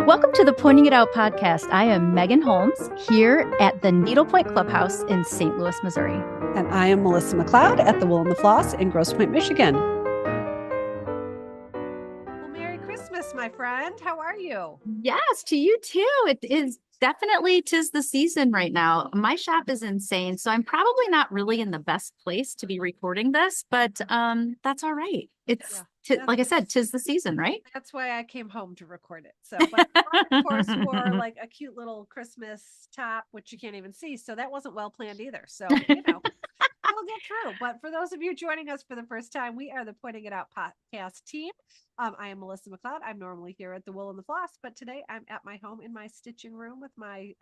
Welcome to the Pointing It Out podcast. I am Megan Holmes here at the Needlepoint Clubhouse in St. Louis, Missouri. And I am Melissa MacLeod at the Wool and the Floss in Grosse, Pointe, Michigan. Well, Merry Christmas, my friend. How are you? Yes, to you too. It is definitely 'tis the season right now. My shop is insane, so I'm probably not really in the best place to be recording this, but that's all right. It's like I said, 'tis the season, right? That's why I came home to record it. So, but I, of course, wore like a cute little Christmas top, which you can't even see. So that wasn't well planned either. So, we'll get through. But for those of you joining us for the first time, we are the Pointing It Out podcast team. I am Melissa MacLeod. I'm normally here at the Wool and the Floss, but today I'm at my home in my stitching room with my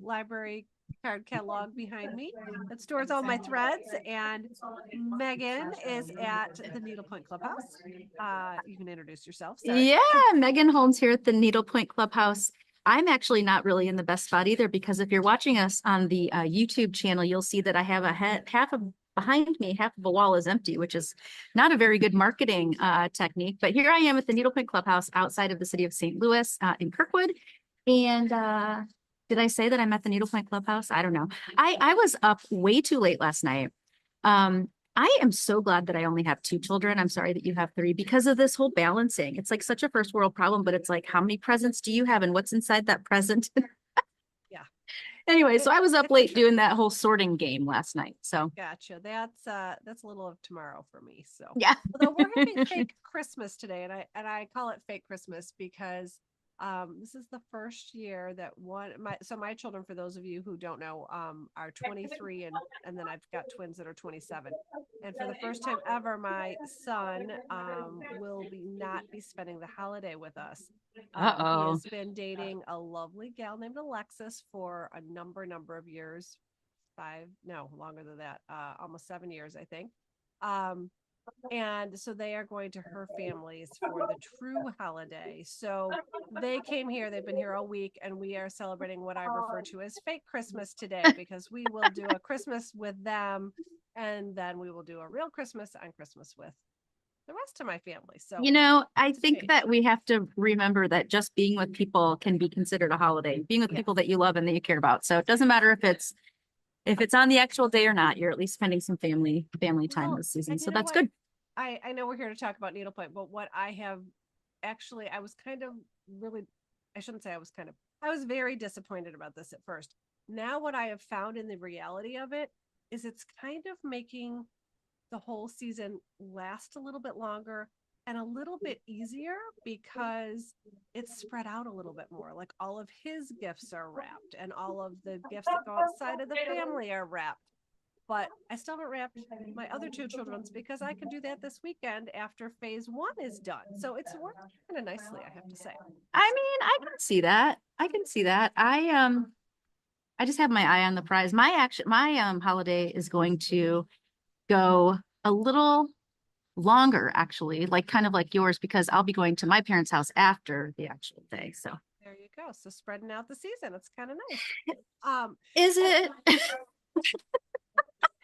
library card catalog behind me that stores all my threads. And Megan is at the Needlepoint Clubhouse. You can introduce yourself. Sorry. Yeah, Megan Holmes here at the Needlepoint Clubhouse. I'm actually not really in the best spot either, because if you're watching us on the YouTube channel, you'll see that I have behind me, half of a wall is empty, which is not a very good marketing technique. But here I am at the Needlepoint Clubhouse outside of the city of St. Louis in Kirkwood. And did I say that I'm at the Needlepoint Clubhouse? I don't know. I was up way too late last night. I am so glad that I only have 2 children. I'm sorry that you have 3, because of this whole balancing. It's like such a first world problem, but it's like, how many presents do you have and what's inside that present? Yeah. Anyway, so I was up late doing that whole sorting game last night. So gotcha. That's a little of tomorrow for me. So yeah. Although we're having fake Christmas today, and I call it fake Christmas because this is the first year that my children, for those of you who don't know, are 23 and then I've got twins that are 27. And for the first time ever, my son will not be spending the holiday with us. He has been dating a lovely gal named Alexis for a number of years. Longer than that, almost 7 years, I think. And so they are going to her family's for the true holiday. So they came here, they've been here all week, and we are celebrating what I refer to as fake Christmas today, because we will do a Christmas with them, and then we will do a real Christmas on Christmas with the rest of my family. So, I think that we have to remember that just being with people can be considered a holiday, being with people that you love and that you care about. So it doesn't matter if it's on the actual day or not, you're at least spending some family time this season. So that's good. I know we're here to talk about needlepoint, but what I have actually, I was very disappointed about this at first. Now what I have found in the reality of it is it's kind of making the whole season last a little bit longer and a little bit easier, because it's spread out a little bit more. Like, all of his gifts are wrapped and all of the gifts that go outside of the family are wrapped. But I still haven't wrapped my other 2 children's, because I can do that this weekend after phase 1 is done. So it's worked kind of nicely, I have to say. I mean, I can see that. I just have my eye on the prize. My holiday is going to go a little longer, actually, like kind of like yours, because I'll be going to my parents' house after the actual day. So there you go. So spreading out the season. It's kind of nice. Is it?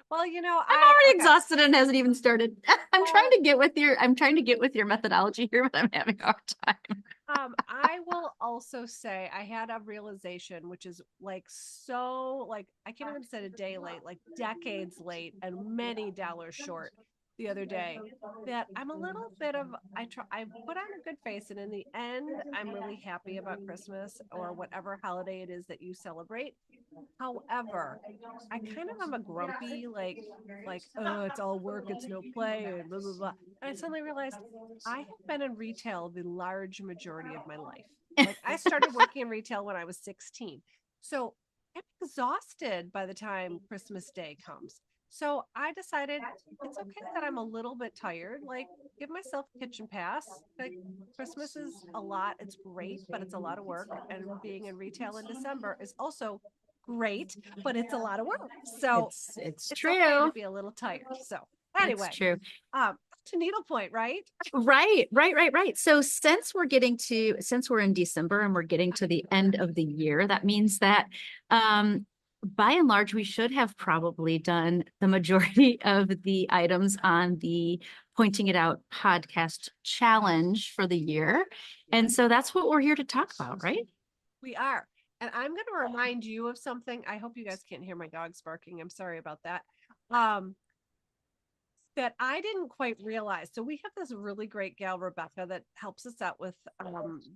Well, I'm already exhausted and it hasn't even started. I'm trying to get with your methodology here, but I'm having a hard time. I will also say I had a realization, which is I can't even say a day late, like decades late and many dollars short, the other day, that I'm a little bit of, I put on a good face, and in the end, I'm really happy about Christmas or whatever holiday it is that you celebrate. However, I kind of am a grumpy, oh, it's all work, it's no play, and blah, blah, blah. And I suddenly realized I have been in retail the large majority of my life. Like, I started working in retail when I was 16. So I'm exhausted by the time Christmas Day comes. So I decided it's okay that I'm a little bit tired. Like, give myself a kitchen pass. Like, Christmas is a lot. It's great, but it's a lot of work. And being in retail in December is also great, but it's a lot of work. So it's true. Okay to be a little tired. So anyway, it's true. To needlepoint, right? Right. So since we're in December and we're getting to the end of the year, that means that by and large, we should have probably done the majority of the items on the Pointing It Out podcast challenge for the year. And so that's what we're here to talk about, right? We are. And I'm going to remind you of something. I hope you guys can't hear my dogs barking. I'm sorry about that. That I didn't quite realize. So we have this really great gal, Rebecca, that helps us out with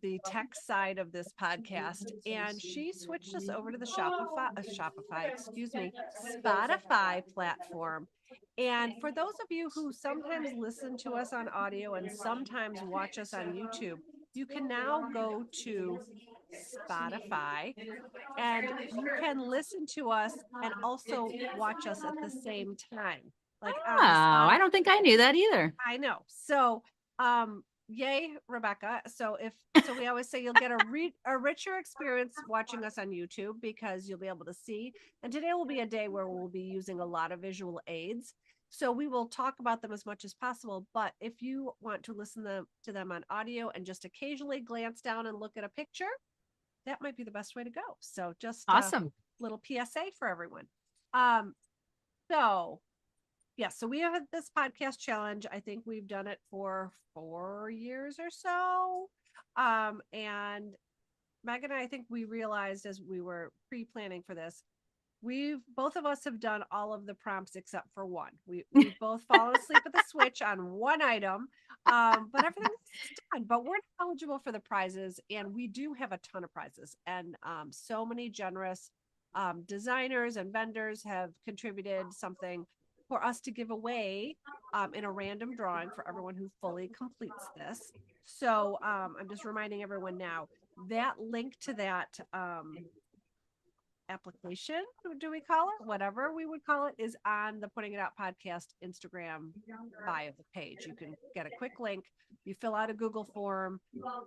the tech side of this podcast. And she switched us over to the Spotify platform. And for those of you who sometimes listen to us on audio and sometimes watch us on YouTube, you can now go to Spotify and you can listen to us and also watch us at the same time. Like Oh, I don't think I knew that either. I know. So, yay, Rebecca. So we always say you'll get a richer experience watching us on YouTube because you'll be able to see. And today will be a day where we'll be using a lot of visual aids. So we will talk about them as much as possible. But if you want to listen to them on audio and just occasionally glance down and look at a picture, that might be the best way to go. So just awesome. Little PSA for everyone. So yeah, so we have this podcast challenge. I think we've done it for 4 years or so. And Megan and I think we realized as we were pre-planning for this, both of us have done all of the prompts except for one. We've both fallen asleep at the switch on one item, but everything's done. But we're eligible for the prizes, and we do have a ton of prizes. And so many generous designers and vendors have contributed something for us to give away in a random drawing for everyone who fully completes this. So I'm just reminding everyone now that link to that application, do we call it, whatever we would call it, is on the Putting It Out podcast Instagram bio page. You can get a quick link, you fill out a Google form,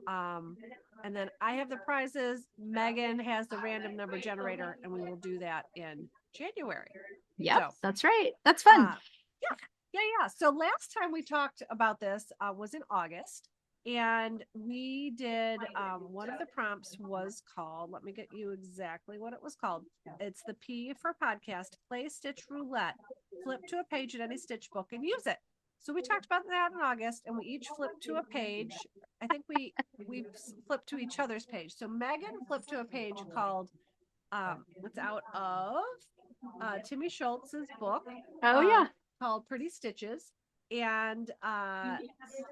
and then I have the prizes, Megan has the random number generator, and we will do that in January. Yep, so, that's right. That's fun. Yeah. So last time we talked about this was in August. And we did one of the prompts was called, let me get you exactly what it was called. It's the P for podcast, play stitch roulette, flip to a page in any stitch book and use it. So we talked about that in August, and we each flipped to a page. I think we flipped to each other's page. So Megan flipped to a page called it's out of Timmy Schultz's book. Oh yeah. Called Pretty Stitches. And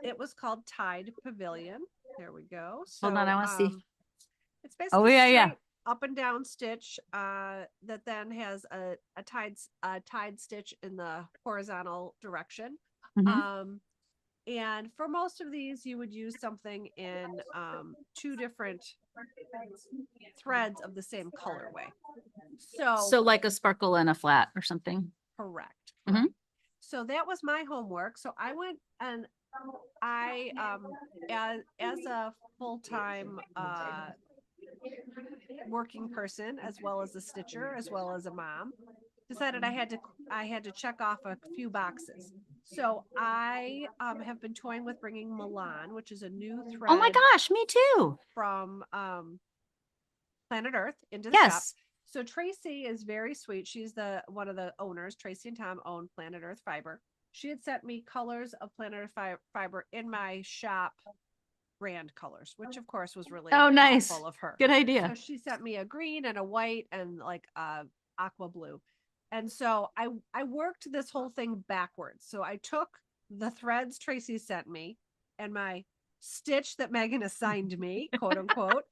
it was called Tide Pavilion. There we go. So, hold on, I want to see. It's basically yeah. up and down stitch that then has a tied stitch in the horizontal direction. Mm-hmm. And for most of these, you would use something in 2 different threads of the same colorway. So like a sparkle and a flat or something. Correct. Mm-hmm. So that was my homework. So I went and I, as a full-time working person, as well as a stitcher, as well as a mom, decided I had to check off a few boxes. So I have been toying with bringing Milan, which is a new thread. Oh my gosh, me too. From Planet Earth into the shop. So Tracy is very sweet. She's one of the owners. Tracy and Tom own Planet Earth Fiber. She had sent me colors of Planet Earth Fiber in my shop brand colors, which of course was really nice of her. Good idea. So she sent me a green and a white and like aqua blue. And so I worked this whole thing backwards. So I took the threads Tracy sent me and my stitch that Megan assigned me, quote unquote.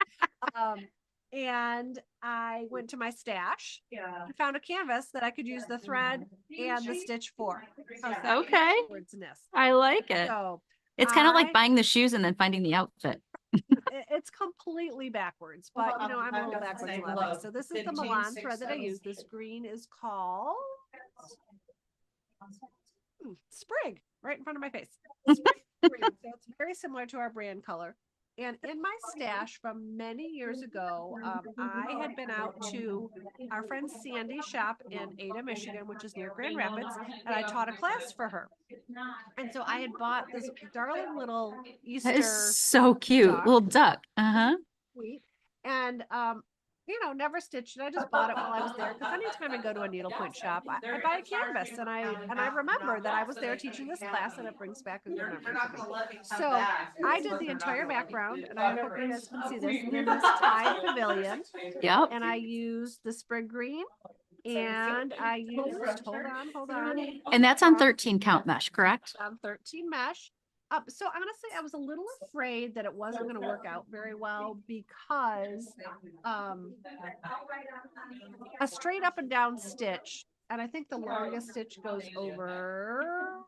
And I went to my stash and found a canvas that I could use the thread and the stitch for. Okay. I like it. So it's kind of like buying the shoes and then finding the outfit. It's completely backwards, but I'm a little backwards in a lot of things. So this is the Milan thread that I use. This green is called Sprig, right in front of my face. Sprig. So it's very similar to our brand color. And in my stash from many years ago, I had been out to our friend Sandy's shop in Ada, Michigan, which is near Grand Rapids, and I taught a class for her. And so I had bought this darling little Easter. That is so cute, little duck. Sweet. And never stitched it. I just bought it while I was there. Because anytime I go to a needlepoint shop, I buy a canvas, and I remember that I was there teaching this class, and it brings back a good memory for me. So I did the entire background, and I hope you guys can see this in this tied pavilion. Yep. And I used the sprig green, and I used hold on. And that's on 13 count mesh, correct? 13 mesh. So honestly, I was a little afraid that it wasn't going to work out very well because a straight up and down stitch, and I think the longest stitch goes over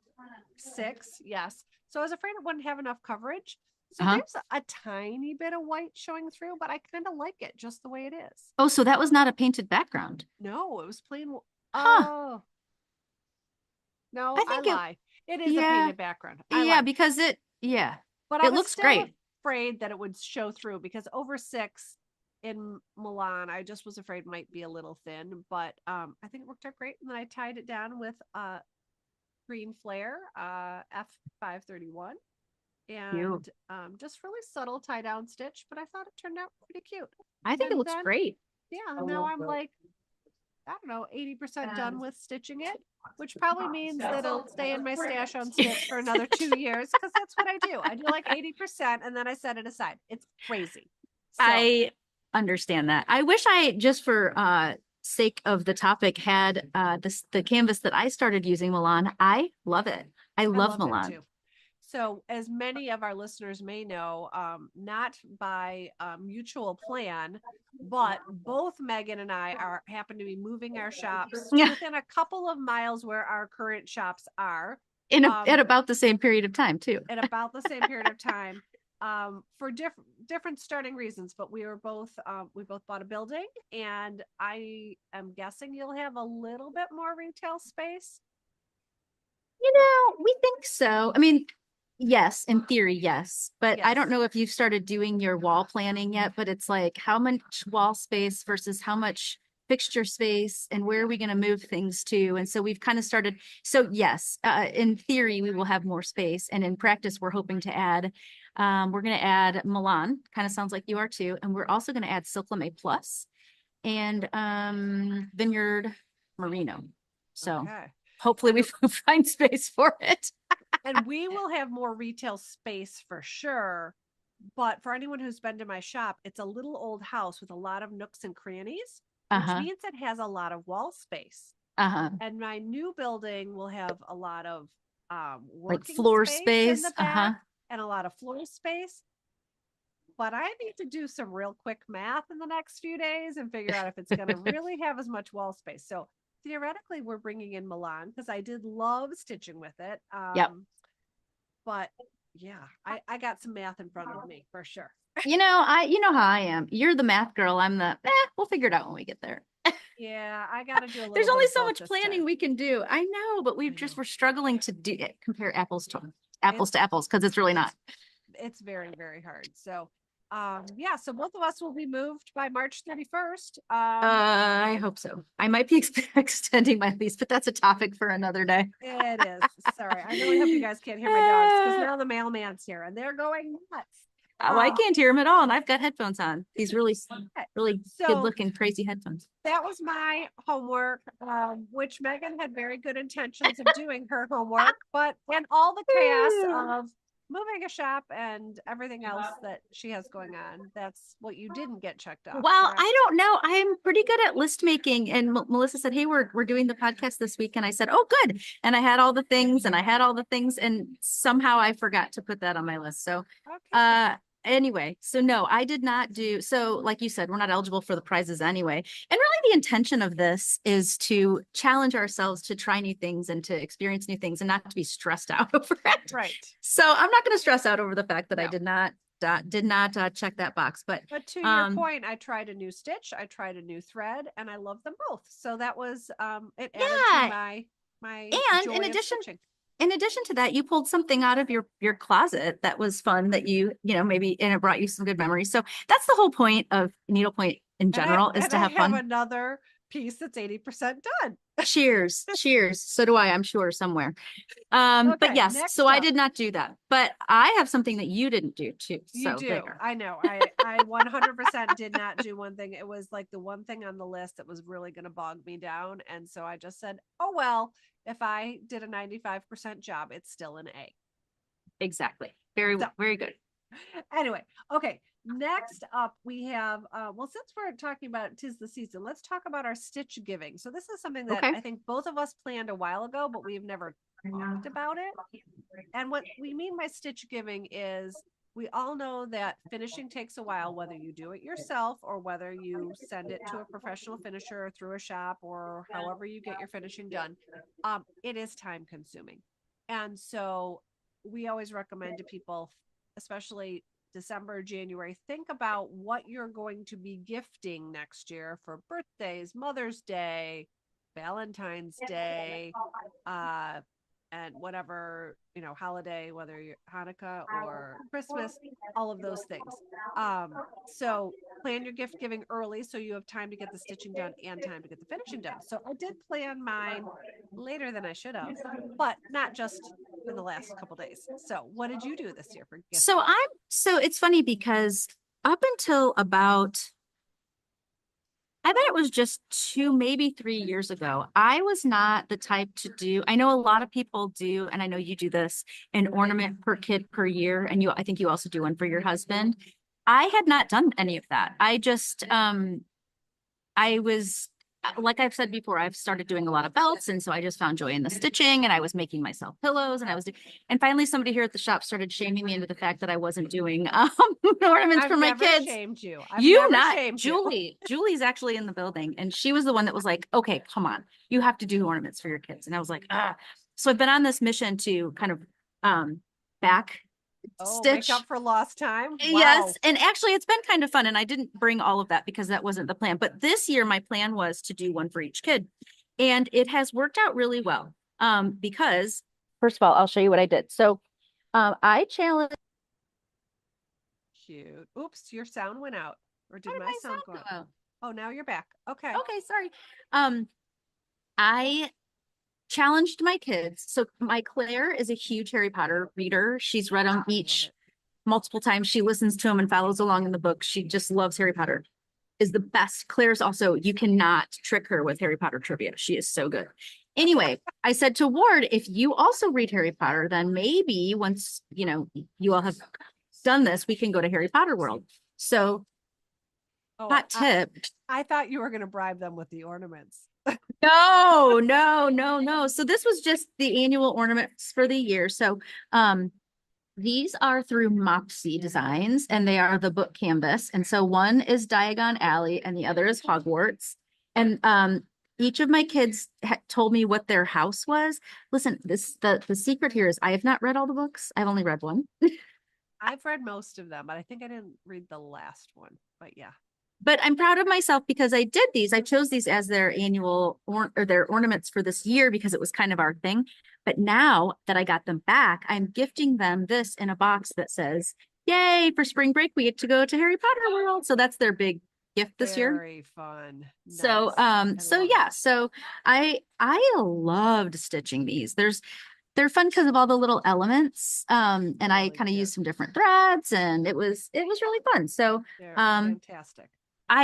6. Yes. So I was afraid it wouldn't have enough coverage. So there's a tiny bit of white showing through, but I kind of like it just the way it is. Oh, so that was not a painted background. No, it was plain. Huh. Oh. No, I think lie. It is a painted background. Because it but it looks great. Afraid that it would show through because over 6 in Milan, I just was afraid might be a little thin, but I think it worked out great. And then I tied it down with green flare, F531, and just really subtle tie down stitch, but I thought it turned out pretty cute. I think it looks great. Yeah, now I'm like, I don't know, 80% done with stitching it, which probably means that it'll stay in my stash on stitch for another 2 years, because that's what I do. I do like 80% and then I set it aside. It's crazy. So, I understand that. I wish I, just for sake of the topic, had the canvas that I started using, Milan. I love it. I love Milan. Too. So as many of our listeners may know, not by mutual plan, but both Megan and I happen to be moving our shops within a couple of miles where our current shops are. At about the same period of time too. At about the same period of time, for different starting reasons. But we both bought a building, and I am guessing you'll have a little bit more retail space. We think so. I mean, yes, in theory, yes. But I don't know if you've started doing your wall planning yet, but it's like how much wall space versus how much fixture space, and where are we going to move things to? And so we've kind of started. So yes, in theory, we will have more space. And in practice, we're hoping to add, we're going to add Milan, kind of sounds like you are too. And we're also going to add Cyclame Plus and Vineyard Merino. So hopefully we find space for it. And we will have more retail space for sure. But for anyone who's been to my shop, it's a little old house with a lot of nooks and crannies, which means it has a lot of wall space. And my new building will have a lot of like floor space in the back, and a lot of floor space. But I need to do some real quick math in the next few days and figure out if it's going to really have as much wall space. So theoretically, we're bringing in Milan because I did love stitching with it. But yeah, I got some math in front of me for sure. You know how I am. You're the math girl. I'm the, we'll figure it out when we get there. Yeah, I got to do a little. There's only so much planning we can do. I know, but we're struggling to compare apples to apples because it's really not. It's very, very hard. So so both of us will be moved by March 31st. I hope so. I might be extending my lease, but that's a topic for another day. It is. Sorry. I really hope you guys can't hear my dogs, because now the mailman's here and they're going nuts. Oh, I can't hear him at all, and I've got headphones on. These really good looking, crazy headphones. That was my homework, which Megan had very good intentions of doing her homework, but in all the chaos of moving a shop and everything else that she has going on, that's what you didn't get checked off. Well, correct? I don't know. I'm pretty good at list making. And Melissa said, hey, we're doing the podcast this week. And I said, oh, good. And I had all the things and somehow I forgot to put that on my list. So, anyway, so no, I did not do. So like you said, we're not eligible for the prizes anyway. And really the intention of this is to challenge ourselves to try new things and to experience new things and not to be stressed out over it. Right. So I'm not going to stress out over the fact that I did not check that box. But to your point, I tried a new stitch, I tried a new thread, and I love them both. So that was it added to my and joy in addition to that, you pulled something out of your closet that was fun that you maybe, and it brought you some good memories. So that's the whole point of needlepoint in general, is to have fun. Another piece that's 80% done. Cheers. Cheers. So do I, I'm sure somewhere. But Okay, yes, so next I up. did not do that. But I have something that you didn't do too. You So do. there. I know. I 100% did not do one thing. It was like the one thing on the list that was really going to bog me down. And so I just said, oh, well, if I did a 95% job, it's still an A. Exactly. Very, So very good. anyway, okay. Next up, we have, well, since we're talking about 'tis the season, let's talk about our stitch giving. So this is something that Okay. I think both of us planned a while ago, but we've never talked about it. And what we mean by stitch giving is we all know that finishing takes a while, whether you do it yourself or whether you send it to a professional finisher through a shop or however you get your finishing done. It is time consuming. And so we always recommend to people, especially December, January, think about what you're going to be gifting next year for birthdays, Mother's Day, Valentine's Day, and whatever, holiday, whether you're Hanukkah or Christmas, all of those things. So plan your gift giving early so you have time to get the stitching done and time to get the finishing done. So I did plan mine later than I should have, but not just in the last couple days. So what did you do this year for gift So giving? so it's funny because up until about, I bet it was just 2, maybe 3 years ago, I was not the type to do, I know a lot of people do, and I know you do this, an ornament per kid per year. And I think you also do one for your husband. I had not done any of that. I was, like I've said before, I've started doing a lot of belts. And so I just found joy in the stitching and I was making myself pillows and and finally somebody here at the shop started shaming me into the fact that I wasn't doing ornaments I've for my never kids. shamed you. I've You never not shamed you. Julie's actually in the building and she was the one that was like, okay, come on, you have to do ornaments for your kids. And I was like, ah. So I've been on this mission to kind of back Oh, make stitch. up for lost time. Yes, Wow. and actually it's been kind of fun and I didn't bring all of that because that wasn't the plan. But this year my plan was to do one for each kid. And it has worked out really well. Because first of all, I'll show you what I did. So I challenged. Cute. Oops, your sound went out. Or How did did my my sound go sound out? go out? Oh, now you're back. Okay. Okay, sorry. I challenged my kids. So my Claire is a huge Harry Potter reader. She's read them I love each it. multiple times. She listens to them and follows along in the book. She just loves Harry Potter. Is the best. Claire's also, you cannot trick her with Harry Potter trivia. She is so good. Anyway, I said to Ward, if you also read Harry Potter, then maybe once, you all have done this, we can go to Harry Potter World. So Oh, hot tip. I thought you were going to bribe them with the ornaments. No, no, no, no. So this was just the annual ornaments for the year. So these are through Moxie Designs and they are the book canvas. And so one is Diagon Alley and the other is Hogwarts. And each of my kids told me what their house was. Listen, the secret here is I have not read all the books. I've only read one. I've read most of them, but I think I didn't read the last one. But yeah. But I'm proud of myself because I did these. I chose these as their annual or their ornaments for this year because it was kind of our thing. But now that I got them back, I'm gifting them this in a box that says, "Yay, for spring break, we get to go to Harry Potter World." So that's their big gift this year. Very fun. So Nice. I so love yeah, it. so I loved stitching these. They're fun because of all the little elements. And I Really kind of cute. used some different threads and it was really fun. So They're um fantastic.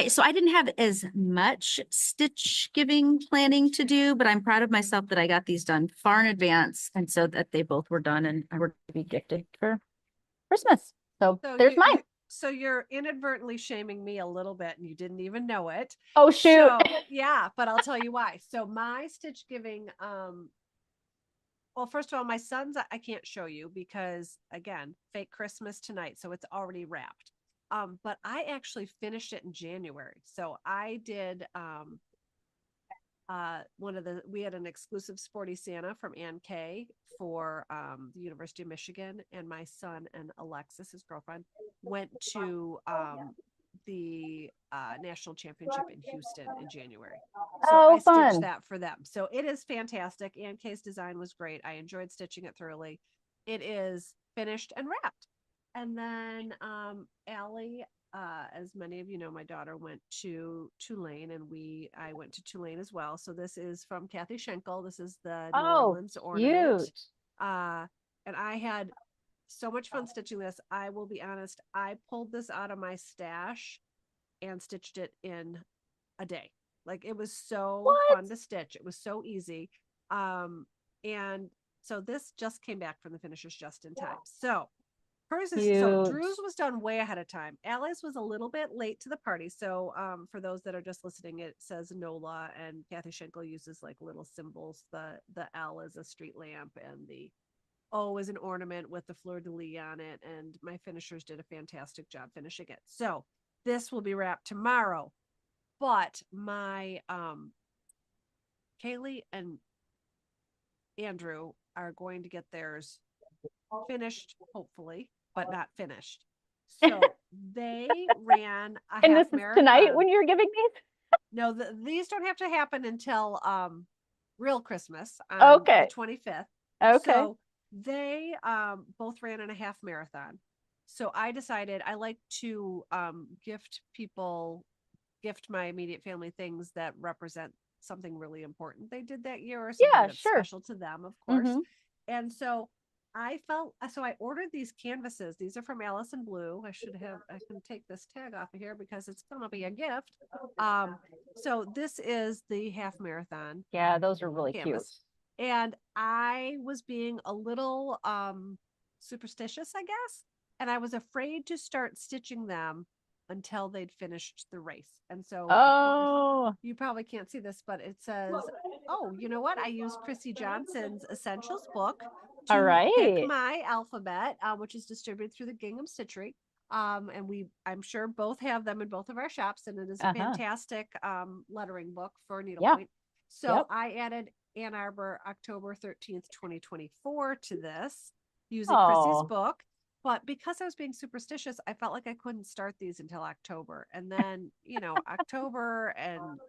so I didn't have as much stitch giving planning to do, but I'm proud of myself that I got these done far in advance and so that they both were done and I were to be gifted for Christmas. So So there's mine. so you're inadvertently shaming me a little bit and you didn't even know it. Oh shoot. So yeah, but I'll tell you why. So my stitch giving, well, first of all, my son's I can't show you because again, fake Christmas tonight, so it's already wrapped. But I actually finished it in January. So I did we had an exclusive sporty Santa from Ann Kay for the University of Michigan, and my son and Alexis, his girlfriend, went to the national championship in Houston in January. So I Oh stitched fun. that for them. So it is fantastic. Ann Kay's design was great. I enjoyed stitching it thoroughly. It is finished and wrapped. And then Allie as many of you know, my daughter went to Tulane, and I went to Tulane as well. So this is from Kathy Schenkel. This is the New Orleans ornament. Cute. And I had so much fun stitching this. I will be honest, I pulled this out of my stash and stitched it in a day. Like, it was so fun to stitch. It was so easy. And so this just came back from the finishers just in time. So hers is, so Drew's was done way ahead of time. Allie's was a little bit late to the party. So for those that are just listening, it says NOLA, and Kathy Schenkel uses like little symbols. The L is a street lamp, and the O is an ornament with the fleur-de-lis on it. And my finishers did a fantastic job finishing it. So this will be wrapped tomorrow. But my Kaylee and Andrew are going to get theirs finished, hopefully, but not finished. So they ran a And half this is marathon. tonight when you're giving these? No, these don't have to happen until real Christmas on the 25th. Okay. So they both ran in a half marathon. So I decided I like to gift my immediate family things that represent something really important they did that year, or something that's special to them, of course. And so I ordered these canvases. These are from Alice in Blue. I can take this tag off of here because it's going to be a gift. So this is the half marathon. Yeah, those are really canvas. Cute. And I was being a little superstitious, I guess. And I was afraid to start stitching them until they'd finished the race. And so you probably can't see this, but it says, oh, you know what? I used Chrissy Johnson's Essentials book to pick my alphabet, which is distributed through the Gingham Stitchery. And I'm sure both have them in both of our shops, and it is a fantastic lettering book for needlepoint. So I added Ann Arbor, October 13th, 2024 to this using Chrissy's book. But because I was being superstitious, I felt like I couldn't start these until October. And then, October, and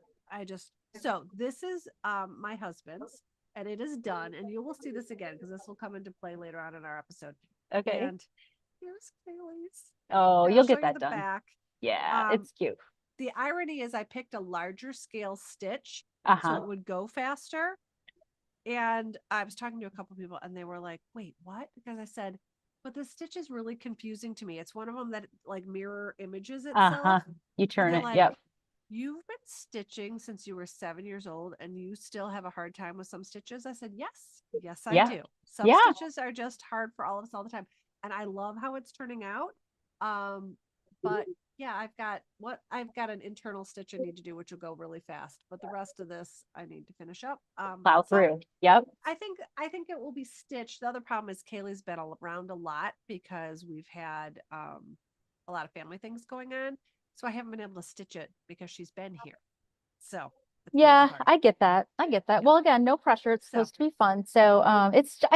so this is my husband's, and it is done. And you will see this again because this will come into play later on in our episode. Okay. And here's Kaylee's. Oh, you'll get that done. Back. Yeah, it's cute. The irony is I picked a larger scale stitch so it would go faster. And I was talking to a couple people, and they were like, wait, what? Because I said, but the stitch is really confusing to me. It's one of them that like mirror images itself. You turn it. Like, yep. You've been stitching since you were 7 years old, and you still have a hard time with some stitches. I said, yes, I do. Some stitches are just hard for all of us all the time. And I love how it's turning out. But yeah, I've got an internal stitch I need to do, which will go really fast. But the rest of this I need to finish up. Plow through. Yep. I think it will be stitched. The other problem is Kaylee's been around a lot because we've had a lot of family things going on. So I haven't been able to stitch it because she's been here. So yeah, I get that. Yeah. Well, again, no pressure. It's supposed to be fun. So I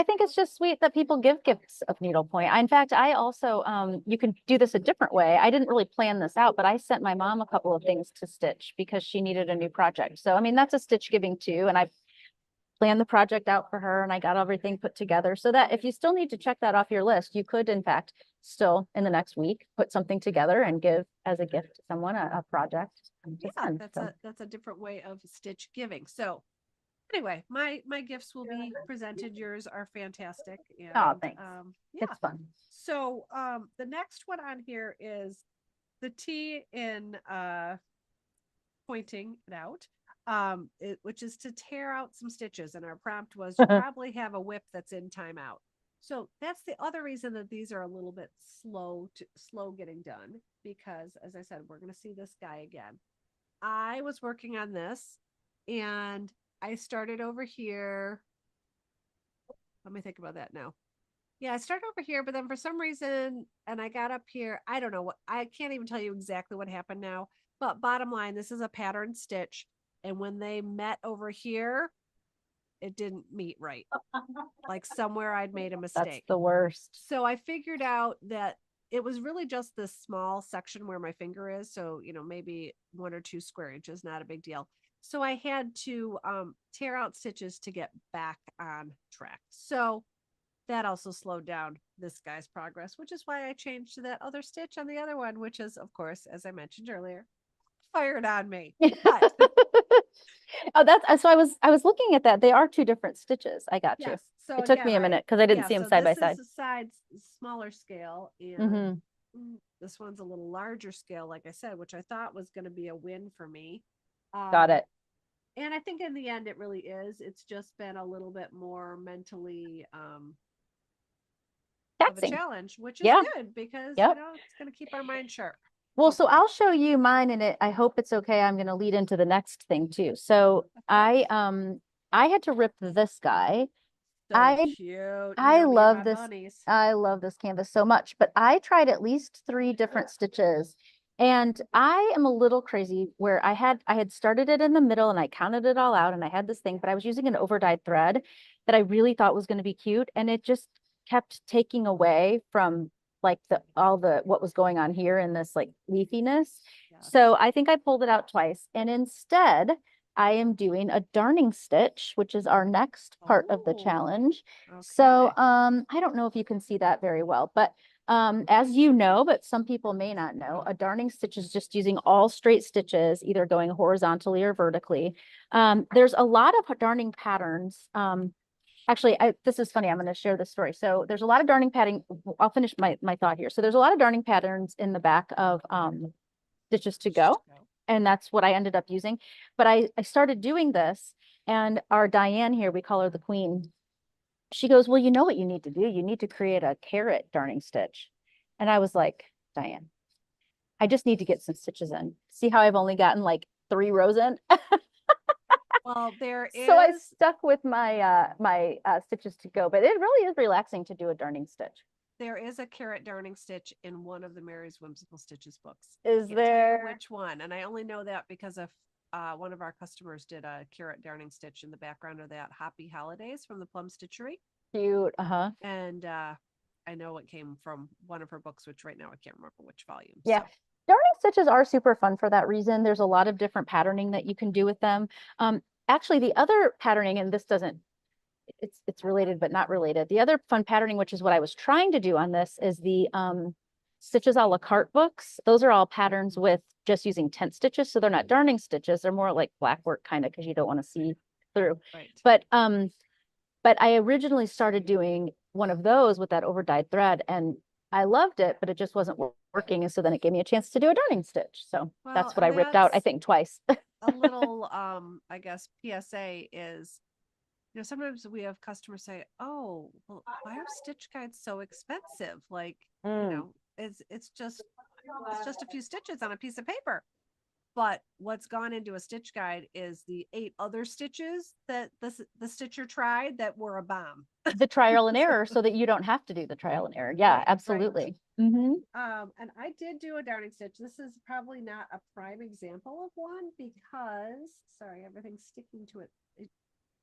think it's just sweet that people give gifts of needlepoint. In fact, I also you can do this a different way. I didn't really plan this out, but I sent my mom a couple of things to stitch because she needed a new project. So I mean, that's a stitch giving too. And I planned the project out for her, and I got everything put together so that if you still need to check that off your list, you could in fact still in the next week put something together and give as a gift to someone a project. That's a different way of stitch giving. So anyway, my gifts will be presented. Yours are fantastic. And, thanks. It's fun. So the next one on here is the T in pointing it out. Which is to tear out some stitches, and our prompt was to probably have a whip that's in timeout. So that's the other reason that these are a little bit slow getting done, because as I said, we're going to see this guy again. I was working on this, and I started over here. Let me think about that now. Yeah, I started over here, but then for some reason, and I got up here, I don't know what, I can't even tell you exactly what happened now, but bottom line, this is a pattern stitch. And when they met over here, it didn't meet right. Like somewhere I'd made a mistake. That's the worst. So I figured out that it was really just this small section where my finger is. So, maybe 1 or 2 square inches, not a big deal. So I had to tear out stitches to get back on track. So that also slowed down this guy's progress, which is why I changed to that other stitch on the other one, which is, of course, as I mentioned earlier, fired on me. But Oh, that's so I was looking at that. They are two different stitches. I got you. yes, so It took again, me a minute because I didn't see them so side by this side. is a side smaller scale, Hmm. and this one's a little larger scale, like I said, which I thought was going to be a win for me. Got Um, it. and I think in the end it really is. It's just been a little bit more mentally of a Taxing. challenge, which is Yeah. good because Yep. it's going to keep our mind sharp. Well, so Hopefully. I'll show you mine and I hope it's okay. I'm going to lead into the next thing too. So Of course. I had to rip this guy. So I cute. You I know me and love my this. bunnies. I love this canvas so much, but I tried at least three different stitches. And I am a little crazy where I had started it in the middle and I counted it all out and I had this thing, but I was using an over dyed thread that I really thought was going to be cute. And it just kept taking away from like the all the what was going on here in this like leafiness. Yes. So I think I pulled it out twice. And instead, I am doing a darning stitch, which is our next part of the Oh, challenge. So okay. I don't know if you can see that very well, but as you know, but some people may not know, a darning stitch is just using all straight stitches, either going horizontally or vertically. There's a lot of darning patterns. Actually, this is funny. I'm going to share this story. So there's a lot of darning pattern. I'll finish my thought here. So there's a lot of darning patterns in the back of Stitches to Go, and that's what I ended up using. But I started doing this, and our Diane here, we call her the queen. She goes, well, you know what you need to do? You need to create a carrot darning stitch. And I was like, Diane, I just need to get some stitches in. See how I've only gotten like 3 rows in? Well, there So I is stuck with my Stitches to Go, but it really is relaxing to do a darning stitch. a carrot darning stitch in one of the Mary's Whimsical Stitches books. Is Can't tell you there? which one, and I only know that because of one of our customers did a carrot darning stitch in the background of that Happy Holidays from the Plum Stitchery, Cute. Uh-huh. and I know it came from one of her books, which right now I can't remember which volume. Yeah. So Darning stitches are super fun for that reason. There's a lot of different patterning that you can do with them. Actually, the other patterning, and this doesn't, it's related but not related. The other fun patterning, which is what I was trying to do on this, is the Stitches a la carte books. Those are all patterns with just using tent stitches. So they're not darning stitches. They're more like black work kind of because you don't want to see through. right. But I originally started doing one of those with that over dyed thread and I loved it, but it just wasn't working. And so then it gave me a chance to do a darning stitch. So Well, that's what and I ripped out, I that's think, twice. a little I guess PSA is, sometimes we have customers say, oh, well, why are stitch guides so expensive? Like, Mm. it's just a few stitches on a piece of paper. But what's gone into a stitch guide is the 8 other stitches that the stitcher tried that were a bomb. The trial and error so that you don't have to do the trial and error. Yeah, Right. absolutely. Mm-hmm. And I did do a darning stitch. This is probably not a prime example of one because, sorry, everything's sticking to it.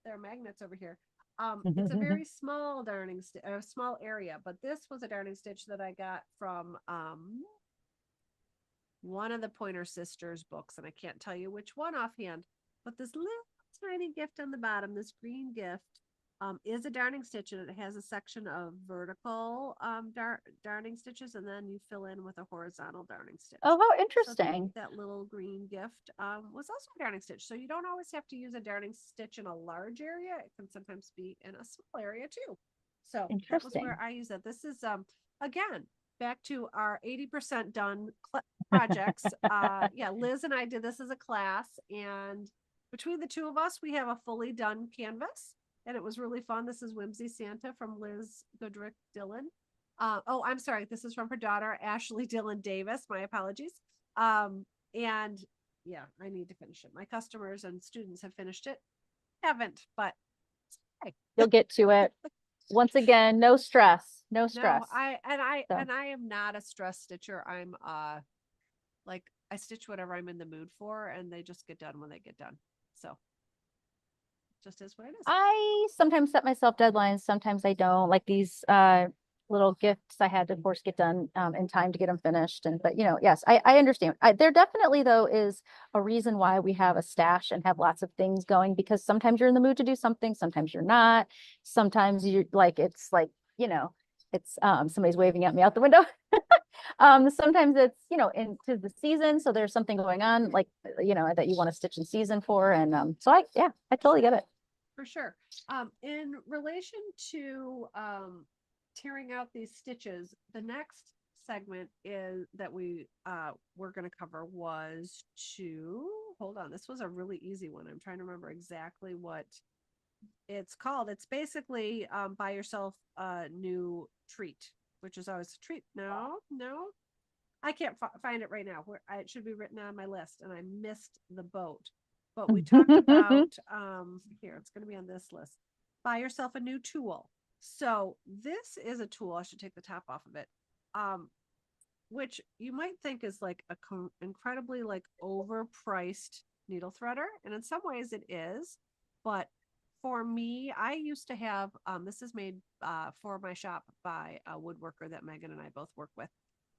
There are magnets over here. It's a very small darning a small area, but this was a darning stitch that I got from one of the Pointer Sisters books, and I can't tell you which one offhand, but this little tiny gift on the bottom, this green gift, is a darning stitch, and it has a section of vertical darning stitches, and then you fill in with a horizontal darning stitch. Oh, how So interesting. that little green gift was also a darning stitch. So you don't always have to use a darning stitch in a large area. It can sometimes be in a small area too. So that was where Interesting. I use it. This is again back to our 80% done projects. Yeah, Liz and I did this as a class, and between the two of us, we have a fully done canvas, and it was really fun. This is Whimsy Santa from Liz Goodrick Dillon. Oh, I'm sorry. This is from her daughter, Ashley Dillon Davis. My apologies. And yeah, I need to finish it. My customers and students have finished it. Haven't, but hey. You'll get to it. Once again, no stress. No stress. No, I am not a stress stitcher. I'm like I stitch whatever I'm in the mood for, and they just get done when they get done. So just is what it is. I sometimes set myself deadlines, sometimes I don't. Like these little gifts I had to, of course, get done in time to get them finished. And but yes, I understand. There definitely though is a reason why we have a stash and have lots of things going, because sometimes you're in the mood to do something, sometimes you're not. Sometimes you're like it's like you know, it's somebody's waving at me out the window. Sometimes it's, you know, into the season. So there's something going on like, you know, that you want to stitch in season for. And so I totally get it. For sure. In relation to tearing out these stitches, the next segment is that we're going to cover was to hold on. This was a really easy one. I'm trying to remember exactly what it's called. It's basically buy yourself a new treat, which is always a treat. No, I can't find it right now. Where it should be written on my list, and I missed the boat. But we talked about here. It's going to be on this list. Buy yourself a new tool. So this is a tool. I should take the top off of it. Which you might think is like a incredibly like overpriced needle threader, and in some ways it is. But for me, I used to have this is made for my shop by a woodworker that Megan and I both work with.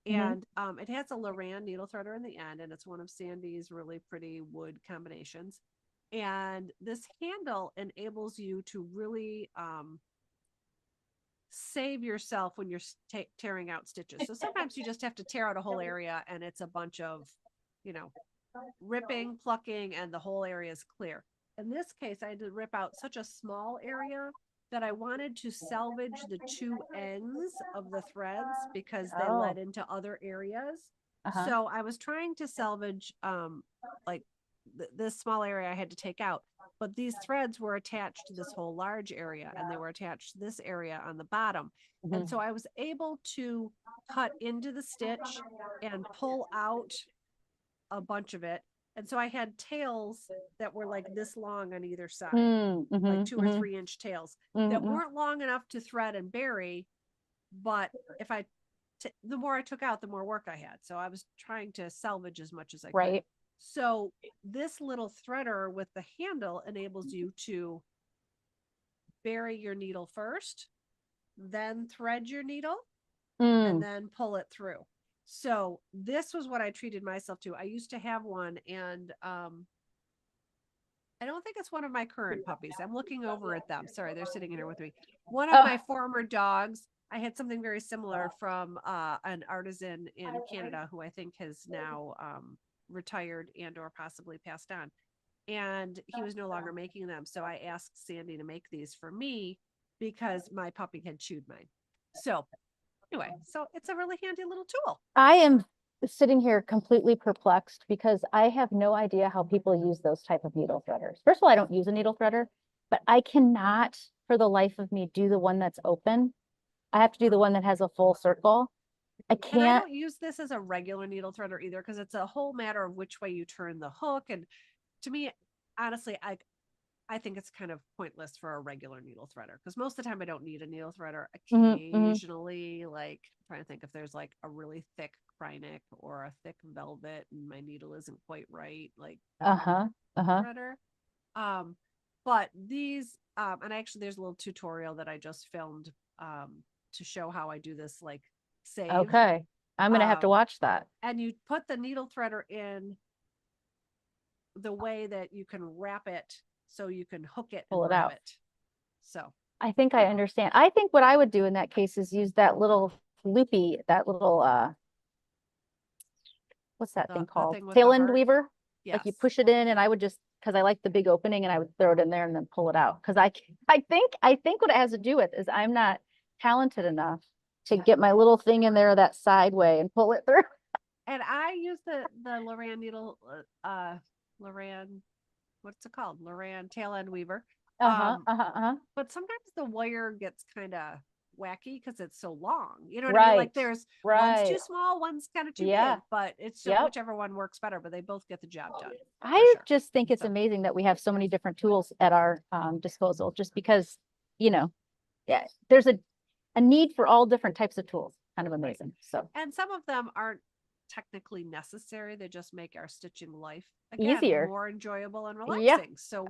And it has a Loran needle threader in the end, and it's one of Sandy's really pretty wood combinations. And this handle enables you to really save yourself when you're tearing out stitches. So sometimes you just have to tear out a whole area, and it's a bunch of, you know, ripping, plucking, and the whole area is clear. In this case, I had to rip out such a small area that I wanted to salvage the two ends of the threads because they led into other areas. So I was trying to salvage like this small area I had to take out, but these threads were attached to this whole large area, and they were attached to this area on the bottom. And so I was able to cut into the stitch and pull out a bunch of it. And so I had tails that were like this long on either side, like 2 or 3 inch tails that weren't long enough to thread and bury. But if the more I took out, the more work I had. So I was trying to salvage as much as I could. So this little threader with the handle enables you to bury your needle first, then thread your needle, and then pull it through. So this was what I treated myself to. I used to have one, and I don't think it's one of my current puppies. I'm looking over at them. Sorry, they're sitting in here with me. One of my former dogs, I had something very similar from an artisan in Canada who I think has now retired and or possibly passed on. And he was no longer making them. So I asked Sandy to make these for me because my puppy had chewed mine. So anyway, so it's a really handy little tool. I am sitting here completely perplexed because I have no idea how people use those type of needle threaders. First of all, I don't use a needle threader, but I cannot for the life of me do the one that's open. I have to do the one that has a full circle. I can't. And I don't use this as a regular needle threader either because it's a whole matter of which way you turn the hook. And to me, honestly, I think it's kind of pointless for a regular needle threader because most of the time I don't need a needle threader. Occasionally, like I'm trying to think if there's like a really thick Krynic or a thick velvet and my needle isn't quite right, like threader. But these and actually there's a little tutorial that I just filmed to show how I do this like save. Okay. I'm gonna have to watch that. And you put the needle threader in the way that you can wrap it so you can hook it Pull and it wrap out. it. So I think I understand. I think what I would do in that case is use that little loopy, that little what's that thing called? Tail end weaver. Yes. Like you push it in, and I would just because I like the big opening, and I would throw it in there and then pull it out. Because I think what it has to do with is I'm not talented enough to get my little thing in there that side way and pull it through. And I use the Loran needle, Loran, what's it called? Loran tail end weaver. But sometimes the wire gets kind of wacky because it's so long. You know what I mean? Like there's one's too small, one's kind of too big, but it's just whichever one works better, but they both get the job done. I just think it's amazing that we have so many different tools at our disposal just because, you know, there's a need for all different types of tools. Kind of amazing. So, and some of them aren't technically necessary. They just make our stitching life easier, more enjoyable and relaxing. So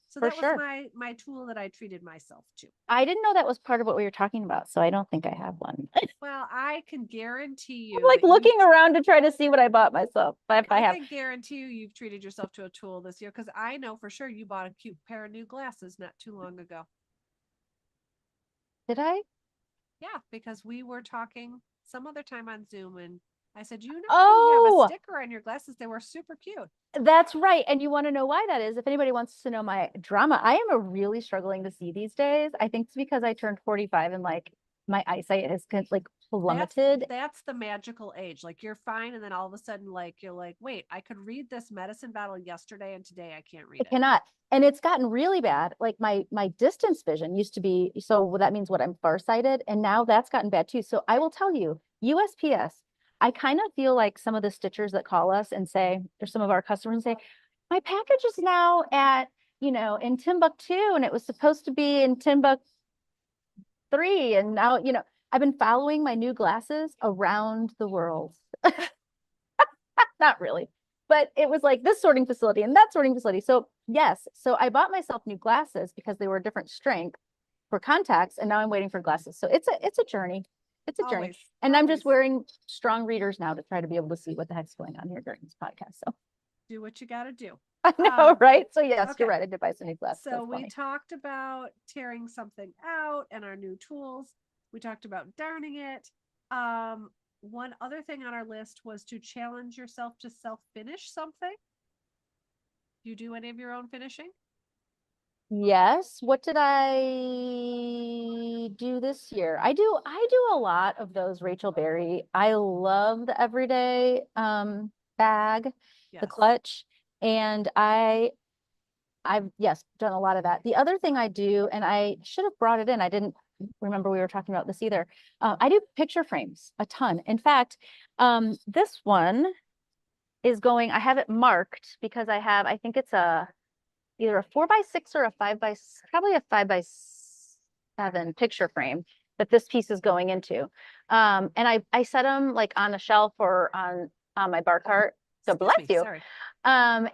so that was my tool that I treated myself to. I didn't know that was part of what we were talking about, so I don't think I have one. Well, I can guarantee you. I'm like looking around to try to see what I bought myself. But I can guarantee you've treated yourself to a tool this year because I know for sure you bought a cute pair of new glasses not too long ago. Did I? Yeah, because we were talking some other time on Zoom and I said, you have a Oh, sticker on your glasses. They were super cute. that's right. And you want to know why that is? If anybody wants to know my drama, I am a really struggling to see these days. I think it's because I turned 45 and like my eyesight has like plummeted. That's the magical age. Like you're fine, and then all of a sudden, like you're like, wait, I could read this medicine bottle yesterday, and today I can't I read it. cannot. And it's gotten really bad. Like my distance vision used to be, so that means what, I'm farsighted, and now that's gotten bad too. So I will tell you, USPS, I kind of feel like some of the stitchers that call us and say, or some of our customers and say, my package is now at, in Timbuktu and it was supposed to be in Timbuktu 3. And now, I've been following my new glasses around the world. Not really, but it was like this sorting facility and that sorting facility. So yes, so I bought myself new glasses because they were a different strength for contacts, and now I'm waiting for glasses. So it's a journey. It's a journey. Always, And I'm just always wearing strong readers now to try to be able to see what the heck's going on here during this podcast. So do what you got to do. I know, right? So yes, you're Okay. right. I did buy some new glasses. So That's we funny. talked about tearing something out and our new tools. We talked about darning it. One other thing on our list was to challenge yourself to self-finish something. Do you do any of your own finishing? Yes. What did I do this year? I do a lot of those, Rachel Berry. I love the everyday bag, the Yes. clutch, and I've yes, done a lot of that. The other thing I do, and I should have brought it in. I didn't remember we were talking about this either. I do picture frames a ton. In fact, this one is going, I have it marked because I think it's either a 4x6 or a probably a 5x7 picture frame that this piece is going into. And I set them like on a shelf or on my bar cart. So Excuse bless me. you. Sorry.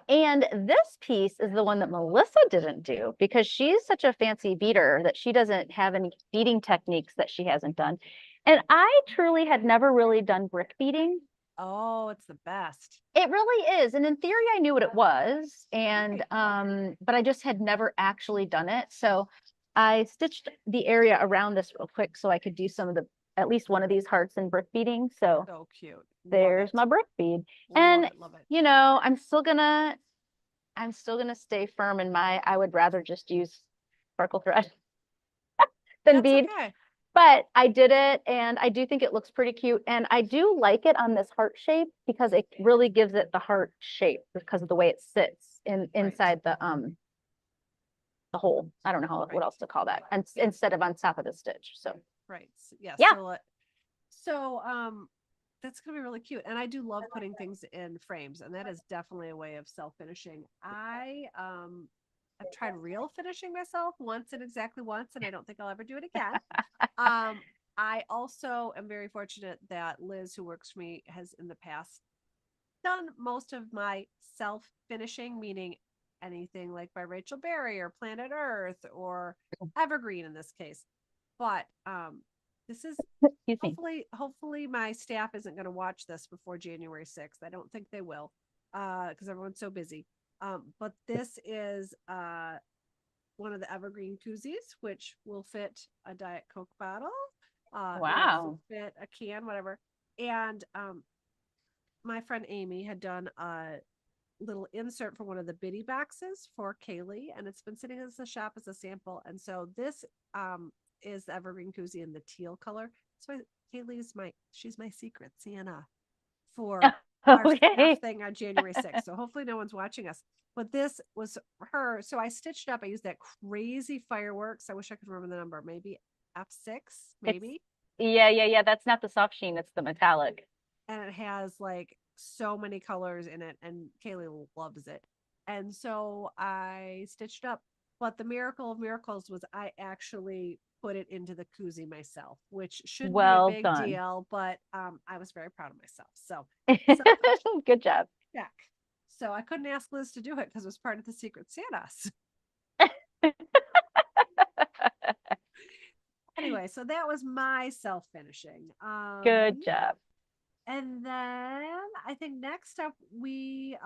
And this piece is the one that Melissa didn't do because she's such a fancy beater that she doesn't have any beading techniques that she hasn't done. And I truly had never really done brick beading. Oh, it's the best. It really is. And in theory, I knew what it was. And Right. but I just had never actually done it. So I stitched the area around this real quick so I could do some of the at least one of these hearts in brick beading. So So cute. Love there's it. my brick bead. Love And it. Love it. I'm still gonna stay firm in my I would rather just use sparkle thread than That's bead. okay. But I did it and I do think it looks pretty cute. And I do like it on this heart shape because it really gives it the heart shape because of the way it sits Right. inside the hole. I don't know what Right. else to call that. And Yeah. instead of on top of the stitch. So Right. Yeah. yeah. So that's gonna be really cute. And I do love putting things in frames, and that is definitely a way of self-finishing. I've tried real finishing myself once and exactly once, and I don't think I'll ever do it again. Um, I also am very fortunate that Liz, who works for me, has in the past done most of my self finishing, meaning anything like by Rachel Berry or Planet Earth or Evergreen in this case. But this is Excuse me. hopefully my staff isn't going to watch this before January 6th. I don't think they will because everyone's so busy. But this is one of the Evergreen koozies, which will fit a Diet Coke bottle. Wow. Fit a can, whatever. And my friend Amy had done a little insert for one of the biddy boxes for Kaylee, and it's been sitting in the shop as a sample. And so this is the Evergreen koozie in the teal color. So Kaylee's she's my secret Santa for our Okay. staff thing on January 6th. So hopefully no one's watching us. But this was her. So I stitched up. I used that crazy fireworks. I wish I could remember the number. Maybe F6, maybe. Yeah. That's not the soft sheen, it's the metallic. And it has like so many colors in it, and Kaylee loves it. And so I stitched up. But the miracle of miracles was I actually put it into the koozie myself, which shouldn't be a Well big done. deal, but I was very proud of myself. So Good job. check. So I couldn't ask Liz to do it because it was part of the Secret Santas. Anyway, so that was my self finishing. Good job. And then I think next up, we,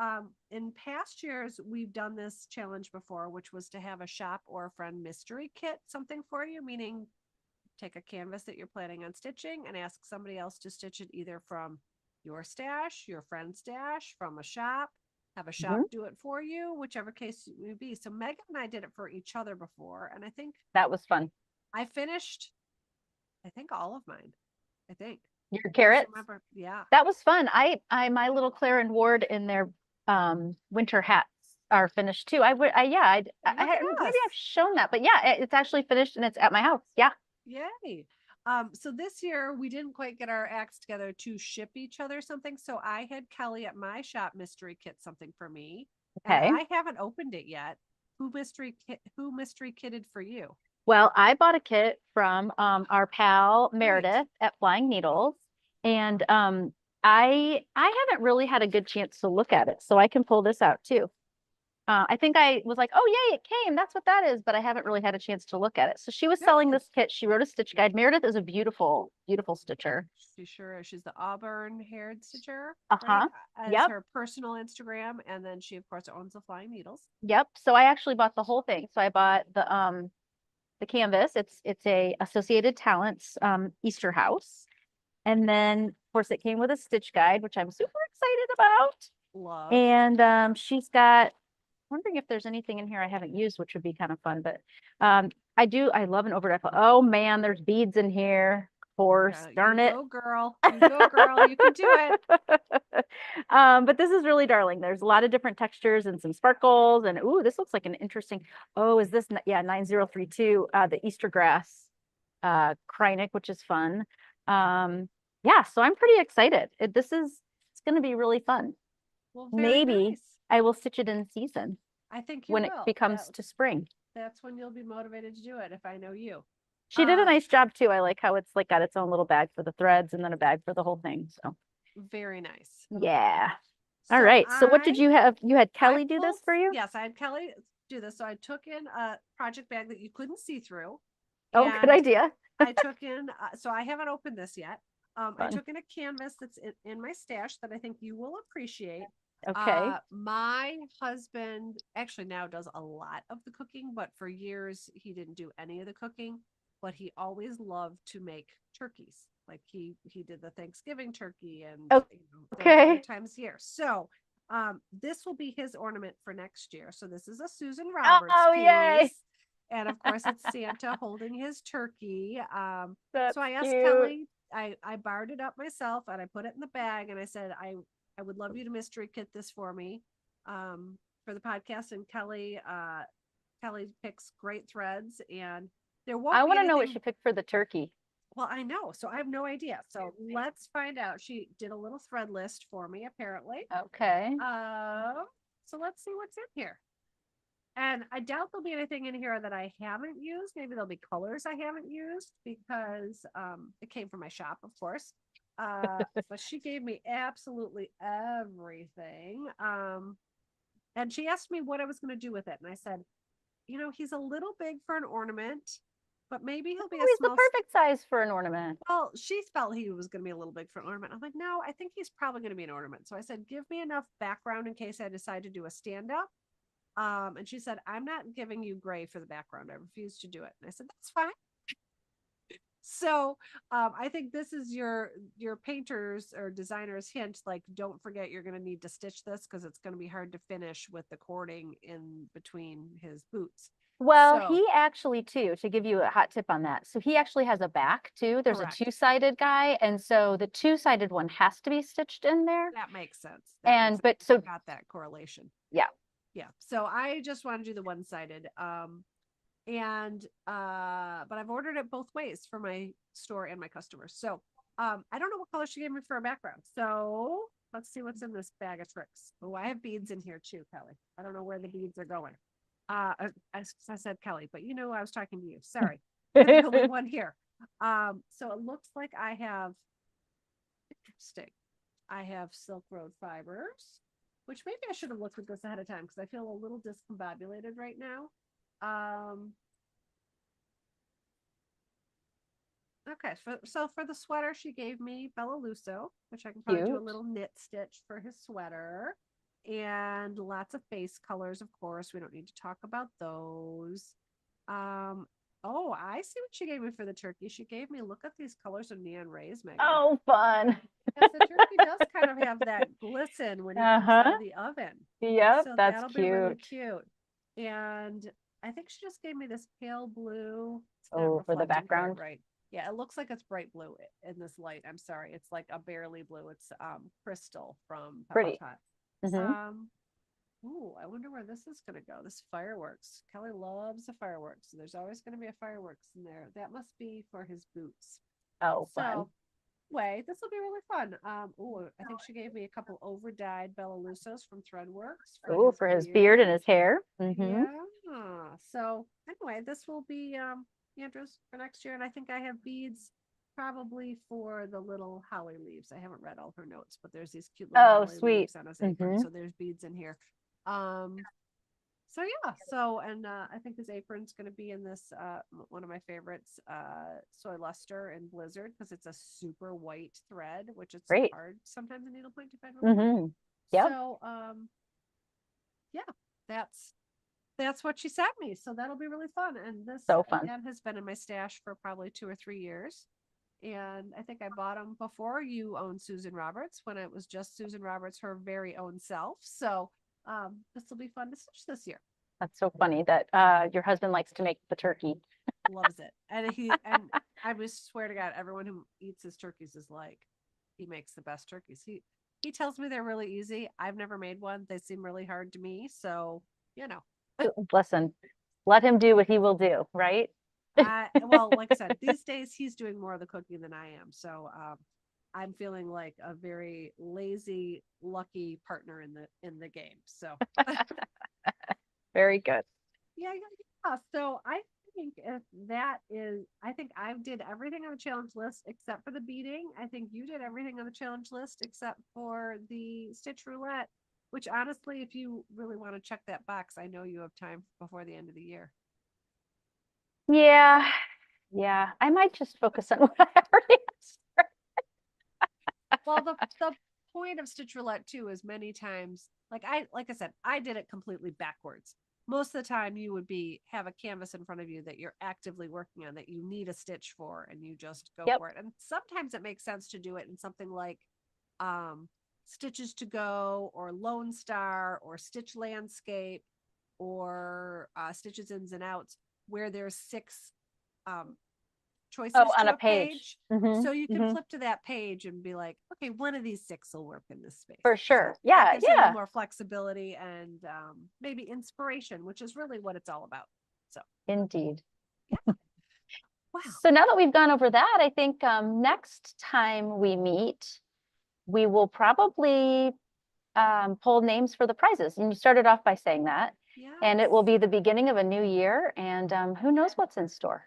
in past years, we've done this challenge before, which was to have a shop or a friend mystery kit something for you, meaning take a canvas that you're planning on stitching and ask somebody else to stitch it either from your stash, your friend's stash, from a shop, have a shop do it for you, whichever case it may be. So Megan and I did it for each other before. And I think That was fun. I finished, I think all of mine. I think. Your carrots? Yeah. That was fun. My little Claire and Ward in their winter hats are finished too. Maybe I've shown that, but yeah, it's actually finished and it's at my house. Yeah. Yay. So this year we didn't quite get our acts together to ship each other something. So I had Kelly at my shop mystery kit something for me. Okay. And I haven't opened it yet. Who mystery kitted for you? Well, I bought a kit from our pal Meredith at Flying Needles, and I haven't really had a good chance to look at it, so I can pull this out too. I think I was like, oh, yay, it came. That's what that is. But I haven't really had a chance to look at it. So she was selling this kit. She wrote a stitch guide. Meredith is a beautiful, beautiful stitcher. She sure is. She's the auburn haired stitcher. Uh-huh. Right? As her personal Instagram. And then she, of course, owns the Flying Needles. Yep. So I actually bought the whole thing. So I bought the canvas. It's a Associated Talents Easter house. And then, of course, it came with a stitch guide, which I'm super excited about. Love. And she's got, wondering if there's anything in here I haven't used, which would be kind of fun. But I love an overdyed. Oh man, there's beads in here. Of course, darn it. Go girl. You go girl. You can do it. But this is really darling. There's a lot of different textures and some sparkles. And ooh, this looks like an interesting. Oh, is this? Yeah, 9032, the Easter grass Krynic, which is fun. Yeah, so I'm pretty excited. It's going to be really fun. Well, maybe nice. I will stitch it in season. I think when it becomes to spring. That's when you'll be motivated to do it, if I know you. She did a nice job too. I like how it's like got its own little bag for the threads and then a bag for the whole thing. So very nice. Yeah. All right. So what did you have? You had Kelly do this for you? Yes, I had Kelly do this. So I took in a project bag that you couldn't see through. Oh, good idea. I took in, so I haven't opened this yet. I took in a canvas that's in my stash that I think you will appreciate. Okay. My husband actually now does a lot of the cooking, but for years he didn't do any of the cooking, but he always loved to make turkeys. Like he did the Thanksgiving turkey and other times a year. So this will be his ornament for next year. So this is a Susan Roberts piece. Yay. And of course it's Santa holding his turkey. That's so I asked cute. Kelly, I barred it up myself and I put it in the bag and I said, I would love you to mystery kit this for me for the podcast. And Kelly picks great threads and there won't I want to know what she picked for the turkey. Well, I know. So I have no idea. So let's find out. She did a little thread list for me, apparently. Okay. So let's see what's in here. And I doubt there'll be anything in here that I haven't used. Maybe there'll be colors I haven't used because it came from my shop, of course. But she gave me absolutely everything. And she asked me what I was going to do with it. And I said, he's a little big for an ornament, but maybe he'll be he's the perfect size for an ornament. Well, she felt he was going to be a little big for an ornament. I'm like, no, I think he's probably going to be an ornament. So I said, give me enough background in case I decide to do a stand up. And she said, I'm not giving you gray for the background. I refuse to do it. And I said, that's fine. So I think this is your painter's or designer's hint. Like, don't forget you're going to need to stitch this because it's going to be hard to finish with the cording in between his boots. Well, he actually too, to give you a hot tip on that. So he actually has a back too. There's a two-sided guy. And so the two-sided one has to be stitched in there. That makes sense. But so got that correlation. Yeah. Yeah. So I just want to do the one-sided. But I've ordered it both ways for my store and my customers. So I don't know what color she gave me for a background. So let's see what's in this bag of tricks. Oh, I have beads in here too, Kelly. I don't know where the beads are going. I said Kelly, but I was talking to you. Sorry. There's the only one here. So it looks like I have Silk Road fibers, which maybe I should have looked at this ahead of time because I feel a little discombobulated right now. Okay, so for the sweater, she gave me Bella Lusso, which I can probably do a little knit stitch for his sweater. And lots of face colors, of course. We don't need to talk about those. Oh, I see what she gave me for the turkey. She gave me, look at these colors of neon rays, Megan. Oh, fun. Yes, the turkey does kind of have that glisten when he comes out of the oven. Yep, So that's that'll be really cute. cute. And I think she just gave me this pale blue. It's not Oh, for the reflecting quite background. right. Yeah, it looks like it's bright blue in this light. I'm sorry. It's like a barely blue. It's crystal from Pretty. Pointe. Hmm. Ooh, I wonder where this is going to go. This fireworks. Kelly loves the fireworks. So there's always going to be a fireworks in there. That must be for his boots. Oh, fun. So, way, this will be really fun. Ooh, I think she gave me a couple over dyed Bella Lusos from Threadworks Oh, for his beard and his hair. Yeah. So anyway, this will be Andrews for next year, and I think I have beads probably for the little holly leaves. I haven't read all her notes, but there's these cute little Oh, holly sweet. leaves on his apron, so there's beads in here. So yeah, so and I think his apron's going to be in this one of my favorites, soy luster and blizzard, because it's a super white thread, which is Great. hard sometimes in needlepoint to find. Really Yep. So yeah, that's what she sent me. So that'll be really fun. And this So fun. again has been in my stash for probably 2 or 3 years. And I think I bought them before you owned Susan Roberts, when it was just Susan Roberts, her very own self. So this will be fun to stitch this year. That's so funny that your husband likes to make the turkey. Loves it. And I just swear to God, everyone who eats his turkeys is like, he makes the best turkeys. He tells me they're really easy. I've never made one. They seem really hard to me. So, you know. Listen, let him do what he will do, right? Well, like I said, these days he's doing more of the cooking than I am. So I'm feeling like a very lazy, lucky partner in the game. So very good. Yeah. So I think if that is, I think I did everything on the challenge list except for the beading. I think you did everything on the challenge list except for the stitch roulette, which honestly, if you really want to check that box, I know you have time before the end of the year. Yeah. Yeah. I might just focus on what I already have. Well, the point of stitch roulette too is many times, like I said, I did it completely backwards. Most of the time you would have a canvas in front of you that you're actively working on, that you need a stitch for, and you just go for it. And sometimes it makes sense to do it in something like Stitches to Go or Lone Star or Stitch Landscape or Stitches Ins and Outs, where there's 6 choices on to a page. So you can flip to that page and be like, okay, one of these 6 will work in this space. For sure. So yeah. gives you a little more flexibility and maybe inspiration, which is really what it's all about. So indeed. Yeah. Wow. So now that we've gone over that, I think next time we meet, we will probably pull names for the prizes. And you started off by saying that. Yeah. And it will be the beginning of a new year. And who knows what's in store?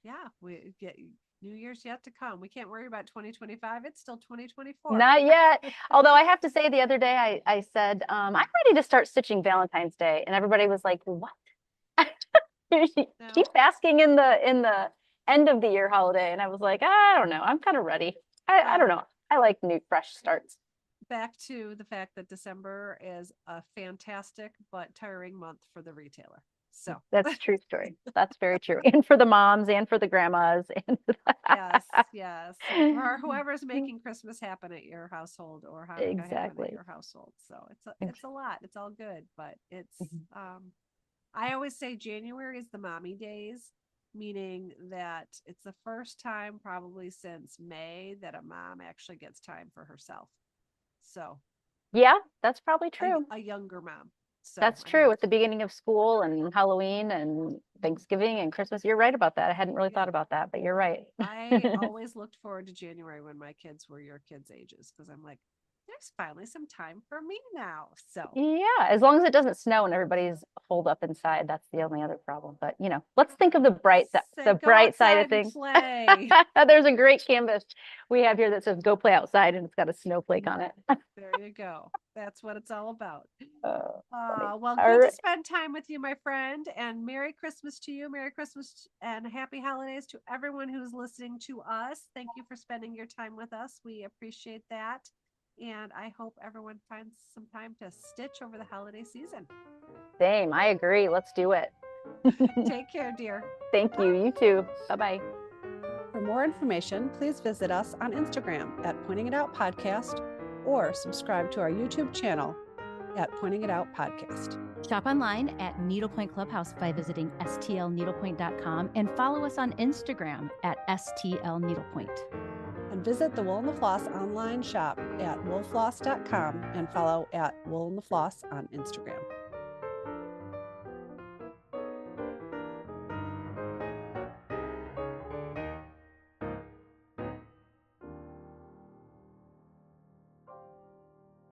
Yeah, we get New Year's yet to come. We can't worry about 2025. It's still 2024. Not yet. Although I have to say, the other day I said, I'm ready to start stitching Valentine's Day. And everybody was like, what? Keep basking in the end of the year holiday. And I was like, I don't know. I'm kind of ready. I don't know. I like new, fresh starts. Back to the fact that December is a fantastic but tiring month for the retailer. So that's a true story. That's very true. And for the moms and for the grandmas. And yes. For whoever's making Christmas happen at your household or Hanukkah happen at your household. So it's a lot. It's all good, but it's I always say January is the mommy days, meaning that it's the first time probably since May that a mom actually gets time for herself. So yeah, that's probably true. A younger mom. So that's true. At the beginning of school and Halloween and Thanksgiving and Christmas. You're right about that. I hadn't really thought about that, but you're right. I always looked forward to January when my kids were your kids' ages, because I'm like, there's finally some time for me now. So yeah, as long as it doesn't snow and everybody's holed up inside, that's the only other problem. But let's think of the bright side of things. There's a great canvas we have here that says "Go play outside," and it's got a snowflake on it. There you go. That's what it's all about. Well, good to spend time with you, my friend, and Merry Christmas to you. Merry Christmas and Happy Holidays to everyone who's listening to us. Thank you for spending your time with us. We appreciate that. And I hope everyone finds some time to stitch over the holiday season. Same. I agree. Let's do it. Take care, dear. Thank you. You too. Bye-bye. For more information, please visit us on Instagram at Pointing It Out Podcast or subscribe to our YouTube channel at Pointing It Out Podcast. Shop online at Needlepoint Clubhouse by visiting stlneedlepoint.com and follow us on Instagram at stlneedlepoint. And visit the Wool and the Floss online shop at woolfloss.com and follow at Wool and the Floss on Instagram.